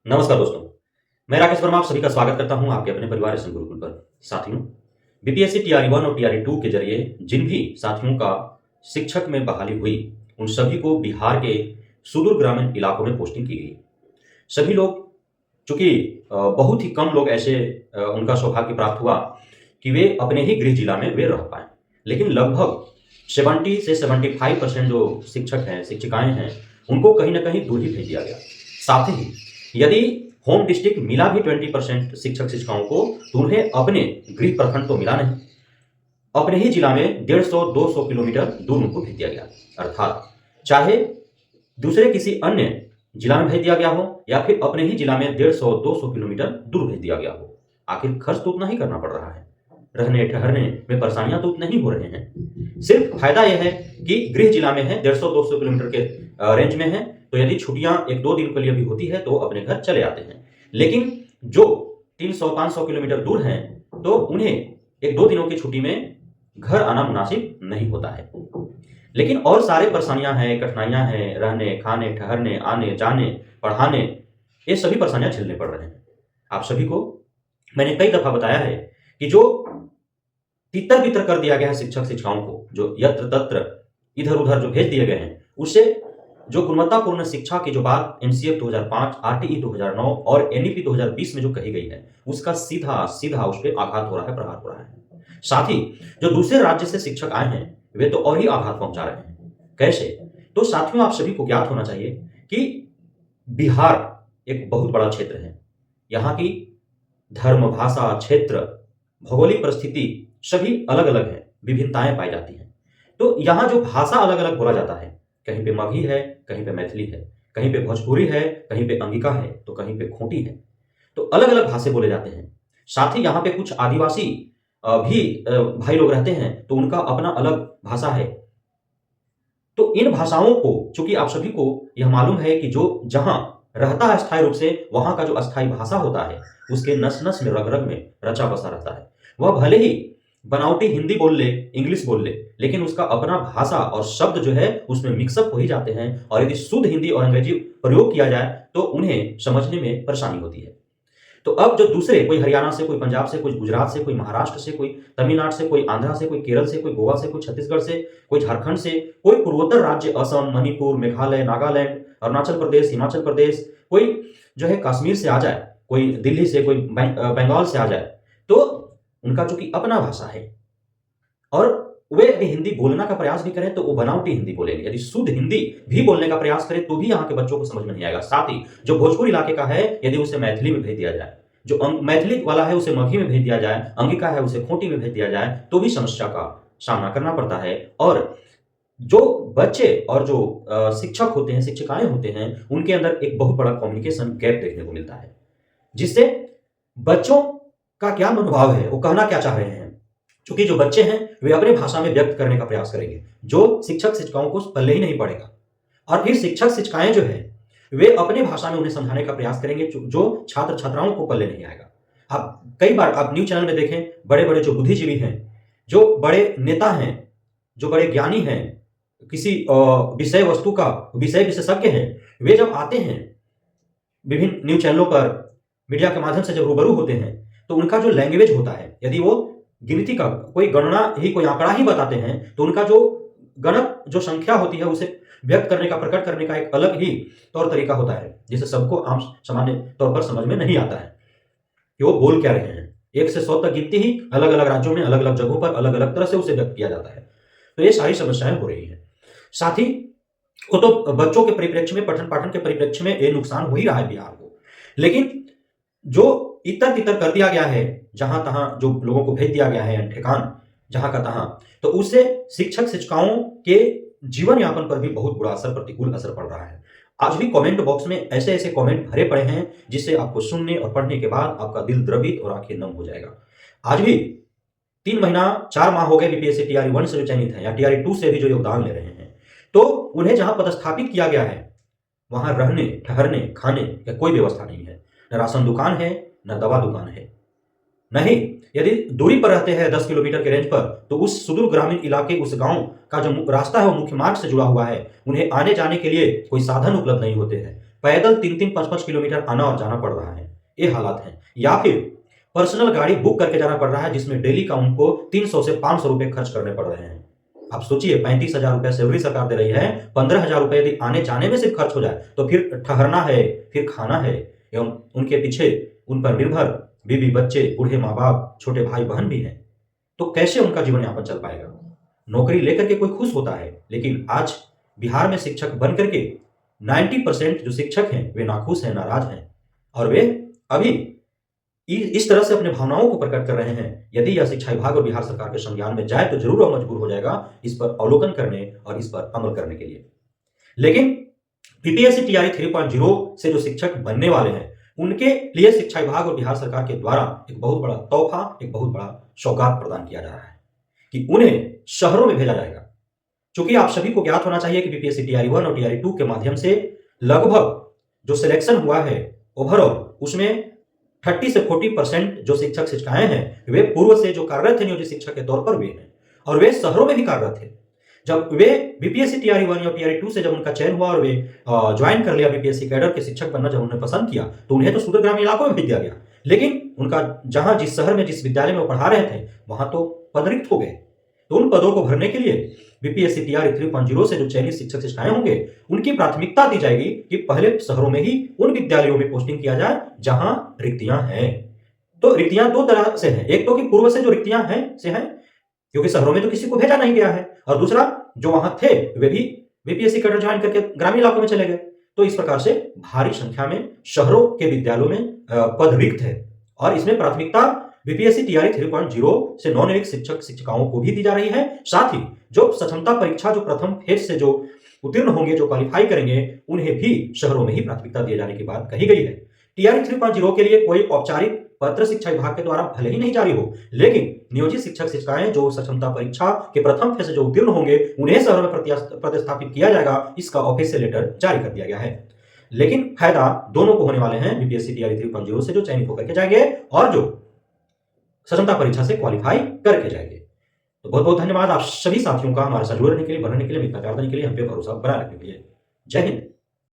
नमस्कार दोस्तों, मैं राकेश वर्मा आप सभी का स्वागत करता हूं आपके अपने परिवार एसएम गुरुकुल पर। साथियों, बीपीएससी टीआरई 1 और टीआरई 2 के जरिए जिन भी साथियों का शिक्षक में बहाली हुई, उन सभी को बिहार के सुदूर ग्रामीण इलाकों में पोस्टिंग की गई। सभी लोग, चूंकि बहुत ही कम लोग ऐसे उनका सौभाग्य प्राप्त हुआ कि वे अपने ही गृह जिला में वे रह पाए, लेकिन लगभग 70 से 75% जो शिक्षक हैं, शिक्षिकाएं हैं, उनको कहीं ना कहीं दूर ही भेज दिया गया। साथ ही यदि होम डिस्ट्रिक्ट मिला भी 20% शिक्षक शिक्षिकाओं को, तो उन्हें अपने गृह प्रखंड तो मिला नहीं, अपने ही जिला में 150-200 किलोमीटर दूर उनको भेज दिया गया। अर्थात चाहे दूसरे किसी अन्य जिला में भेज दिया गया हो या फिर अपने ही जिला में 150-200 किलोमीटर दूर भेज दिया गया हो, आखिर खर्च तो उतना ही करना पड़ रहा है, रहने ठहरने में परेशानियां तो उतने ही हो रहे हैं। सिर्फ फायदा यह है कि गृह जिला में है, 150-200 किलोमीटर के रेंज में है, तो यदि छुट्टियां 1-2 दिन के लिए भी होती है तो अपने घर चले आते हैं। लेकिन जो 300-500 किलोमीटर दूर हैं, तो उन्हें 1-2 दिनों की छुट्टी में घर आना मुनासिब नहीं होता है। लेकिन और सारे परेशानियां हैं, कठिनाइयां हैं, रहने खाने ठहरने आने जाने पढ़ाने, ये सभी परेशानियां झेलने पड़ रहे हैं। आप सभी को मैंने कई दफा बताया है कि जो तितर बितर कर दिया गया है शिक्षक शिक्षाओं को, जो यत्र तत्र इधर उधर जो भेज दिए गए हैं, उससे जो गुणवत्तापूर्ण शिक्षा की जो बात एनसीएफ 2005, आरटीई 2009 और एनईपी 2020 में जो कही गई है, उसका सीधा सीधा उस पर आघात हो रहा है, प्रहार हो रहा है। साथ ही जो दूसरे राज्य से शिक्षक आए हैं, वे तो और ही आघात पहुंचा रहे हैं। कैसे? तो साथियों, आप सभी को ज्ञात होना चाहिए कि बिहार एक बहुत बड़ा क्षेत्र है। यहाँ की धर्म, भाषा, क्षेत्र, भौगोलिक परिस्थिति सभी अलग अलग है, विभिन्नताएं पाई जाती हैं। तो यहाँ जो भाषा अलग अलग बोला जाता है, कहीं पे मगही है, कहीं पे मैथिली है, कहीं पे भोजपुरी है, कहीं पे अंगिका है, तो कहीं पे खूंटी है। तो अलग अलग भाषा बोले जाते हैं। साथ ही यहाँ पे कुछ आदिवासी भी भाई लोग रहते हैं, तो उनका अपना अलग भाषा है। तो इन भाषाओं को, चूंकि आप सभी को यह मालूम है कि जो जहां रहता है स्थायी रूप से, वहां का जो अस्थायी भाषा होता है, उसके नस नस में, रग रग में रचा बसा रहता है। वह भले ही बनावटी हिंदी बोल ले, इंग्लिश बोल ले, लेकिन उसका अपना भाषा और शब्द जो है उसमें मिक्सअप हो ही जाते हैं, और यदि शुद्ध हिंदी और अंग्रेजी प्रयोग किया जाए तो उन्हें समझने में परेशानी होती है। तो अब जो दूसरे, कोई हरियाणा से, कोई पंजाब से, कोई गुजरात से, कोई महाराष्ट्र से, कोई तमिलनाडु से, कोई आंध्रा से, कोई केरल से, कोई गोवा से, कोई छत्तीसगढ़ से, कोई झारखंड से, कोई पूर्वोत्तर राज्य असम, मणिपुर, मेघालय, नागालैंड, अरुणाचल प्रदेश, हिमाचल प्रदेश, कोई जो है कश्मीर से आ जाए, कोई दिल्ली से, कोई बंगाल से आ जाए, तो उनका चूंकि अपना भाषा है, और वे यदि हिंदी बोलना का प्रयास भी करें तो वो बनावटी हिंदी बोलेंगे। यदि शुद्ध हिंदी भी बोलने का प्रयास करें तो भी यहाँ के बच्चों को समझ में नहीं आएगा। साथ ही जो भोजपुर इलाके का है, यदि उसे मैथिली में भेज दिया जाए, जो मैथिली वाला है उसे मगही में भेज दिया जाए, अंगिका है उसे खूंटी में भेज दिया जाए, तो भी समस्या का सामना करना पड़ता है। और जो बच्चे और जो शिक्षक होते हैं, शिक्षिकाएं होते हैं, उनके अंदर एक बहुत बड़ा कम्युनिकेशन गैप देखने को मिलता है, जिससे बच्चों का क्या मनोभाव है, वो कहना क्या चाह रहे हैं, चूंकि जो बच्चे हैं वे अपने भाषा में व्यक्त करने का प्रयास करेंगे, जो शिक्षक शिक्षिकाओं को पल्ले ही नहीं पड़ेगा। और फिर शिक्षक शिक्षिकाएं जो है वे अपने भाषा में उन्हें समझाने का प्रयास करेंगे, जो छात्र छात्राओं को पल्ले नहीं आएगा। आप कई बार आप न्यूज चैनल में देखें, बड़े बड़े जो बुद्धिजीवी हैं, जो बड़े नेता हैं, जो बड़े ज्ञानी हैं, किसी विषय वस्तु का विषय विशेषज्ञ हैं, वे जब आते हैं विभिन्न न्यूज चैनलों पर, मीडिया के माध्यम से जब रूबरू होते हैं, तो उनका जो लैंग्वेज होता है, यदि वो गिनती का कोई गणना ही, कोई आंकड़ा ही बताते हैं, तो उनका जो गणक जो संख्या होती है उसे व्यक्त करने का, प्रकट करने का एक अलग ही तौर तरीका होता है, जिसे सबको आम सामान्य तौर पर समझ में नहीं आता है कि वो बोल क्या रहे हैं। 1 से 100 तक गिनती ही अलग अलग राज्यों में, अलग अलग जगहों पर अलग अलग तरह से उसे व्यक्त किया जाता है। तो ये सारी समस्याएं हो रही हैं। साथ ही वो तो बच्चों के परिप्रेक्ष्य में, पठन पाठन के परिप्रेक्ष्य में ये नुकसान हो ही रहा है बिहार को, लेकिन जो इतर तितर कर दिया गया है, जहां तहां जो लोगों को भेज दिया गया है ठिकान जहां का तहां, तो उससे शिक्षक शिक्षिकाओं के जीवन यापन पर भी बहुत बुरा असर, प्रतिकूल असर पड़ रहा है। आज भी कमेंट बॉक्स में ऐसे ऐसे कमेंट भरे पड़े हैं जिससे आपको सुनने और पढ़ने के बाद आपका दिल द्रवित और आंखें नम हो जाएगा। आज भी 3 महीना 4 माह हो गए बीपीएससी टीआरई 1 से जो चयनित है या टीआरई 2 से भी जो योगदान ले रहे हैं, तो उन्हें जहां पदस्थापित किया गया है, वहां रहने ठहरने खाने की कोई व्यवस्था नहीं है। न राशन दुकान है, न दवा दुकान है। नहीं, यदि दूरी पर रहते हैं 10 किलोमीटर के रेंज पर, तो उस सुदूर ग्रामीण इलाके, उस गांव का जो रास्ता है वो मुख्य मार्ग से जुड़ा हुआ है, उन्हें आने जाने के लिए कोई साधन उपलब्ध नहीं होते हैं। पैदल 3-3, 5-5 किलोमीटर आना और जाना पड़ रहा है। ये हालात हैं। या फिर पर्सनल गाड़ी बुक करके जाना पड़ रहा है, जिसमें डेली का उनको 300 से 500 रुपए खर्च करने पड़ रहे हैं। आप सोचिए, 35,000 रुपए सैलरी सरकार दे रही है, 15,000 रुपए यदि आने जाने में सिर्फ खर्च हो जाए, तो फिर ठहरना है, फिर खाना है, एवं उनके पीछे उन पर निर्भर बीवी बच्चे, बूढ़े माँ बाप, छोटे भाई बहन भी हैं। तो कैसे उनका जीवन यापन चल पाएगा? नौकरी लेकर के कोई खुश होता है, लेकिन आज बिहार में शिक्षक बन करके 90% जो शिक्षक हैं वे नाखुश हैं, नाराज हैं, और वे अभी इस तरह से अपने भावनाओं को प्रकट कर रहे हैं। यदि यह शिक्षा विभाग और बिहार सरकार के संज्ञान में जाए तो जरूर वह मजबूर हो जाएगा इस पर अवलोकन करने और इस पर अमल करने के लिए। लेकिन बीपीएससी टीआरई 3.0 से जो शिक्षक बनने वाले हैं, उनके लिए शिक्षा विभाग और बिहार सरकार के द्वारा एक बहुत बड़ा तोहफा, एक बहुत बड़ा सौगात प्रदान किया जा रहा है कि उन्हें शहरों में भेजा जाएगा। चूंकि आप सभी को ज्ञात होना चाहिए कि बीपीएससी टीआरई 1 और टीआरई 2 के माध्यम से लगभग जो सिलेक्शन हुआ है ओवरऑल, उसमें 30 से 40% जो शिक्षक शिक्षिकाएं हैं वे पूर्व से जो कार्यरत थे नियोजित शिक्षक के तौर पर वे हैं, और वे शहरों में भी कार्यरत थे। जब वे बीपीएससी टीआरई 1 या टीआरई 2 से जब उनका चयन हुआ और वे ज्वाइन कर लिया बीपीएससी कैडर के शिक्षक बनना, जब उन्हें पसंद किया, तो उन्हें तो सुदूर ग्रामीण इलाकों में भेज दिया गया। लेकिन उनका जहां जिस शहर में जिस विद्यालय में वो पढ़ा रहे थे वहां तो पद रिक्त हो गए। तो उन पदों को भरने के लिए बीपीएससी टीआरई 3.0 से जो चयनित शिक्षक शिक्षिकाएं होंगे, उनकी प्राथमिकता दी जाएगी कि पहले शहरों में ही उन विद्यालयों में पोस्टिंग किया जाए जहां रिक्तियां हैं। तो रिक्तियां दो तरह से हैं, एक तो कि पूर्व से जो रिक्तियां हैं से हैं, क्योंकि शहरों में तो किसी को भेजा नहीं गया है, और दूसरा जो वहां थे वे भी बीपीएससी कैडर ज्वाइन करके ग्रामीण इलाकों में चले गए। तो इस प्रकार से भारी संख्या में शहरों के विद्यालयों में पद रिक्त है, और इसमें प्राथमिकता बीपीएससी टीआरई 3.0 से नॉन शिक्षक शिक्षिकाओं को भी दी जा रही है। साथ ही जो सक्षमता परीक्षा जो प्रथम फेज से जो उत्तीर्ण होंगे, जो क्वालिफाई करेंगे, उन्हें भी शहरों में ही प्राथमिकता दिए जाने की बात कही गई है। टीआरई 3.0 के लिए कोई औपचारिक पत्र शिक्षा विभाग के द्वारा भले ही नहीं जारी हो, लेकिन नियोजित शिक्षक शिक्षिकाएं जो सक्षमता परीक्षा के प्रथम फेज से जो उत्तीर्ण होंगे, उन्हें शहरों में प्रतिस्थापित किया जाएगा। इसका ऑफिशियल लेटर जारी कर दिया गया है। लेकिन फायदा दोनों को होने वाले हैं, बीपीएससी टीआरई 3.0 से जो चयनित होकर के जाएंगे और जो सक्षमता परीक्षा से क्वालिफाई करके जाएंगे। तो बहुत बहुत धन्यवाद आप सभी साथियों का हमारे साथ जुड़े रहने के लिए, बनने के लिए, मित्रता करने के लिए, हम पे भरोसा बनाए रखने के लिए। जय हिंद।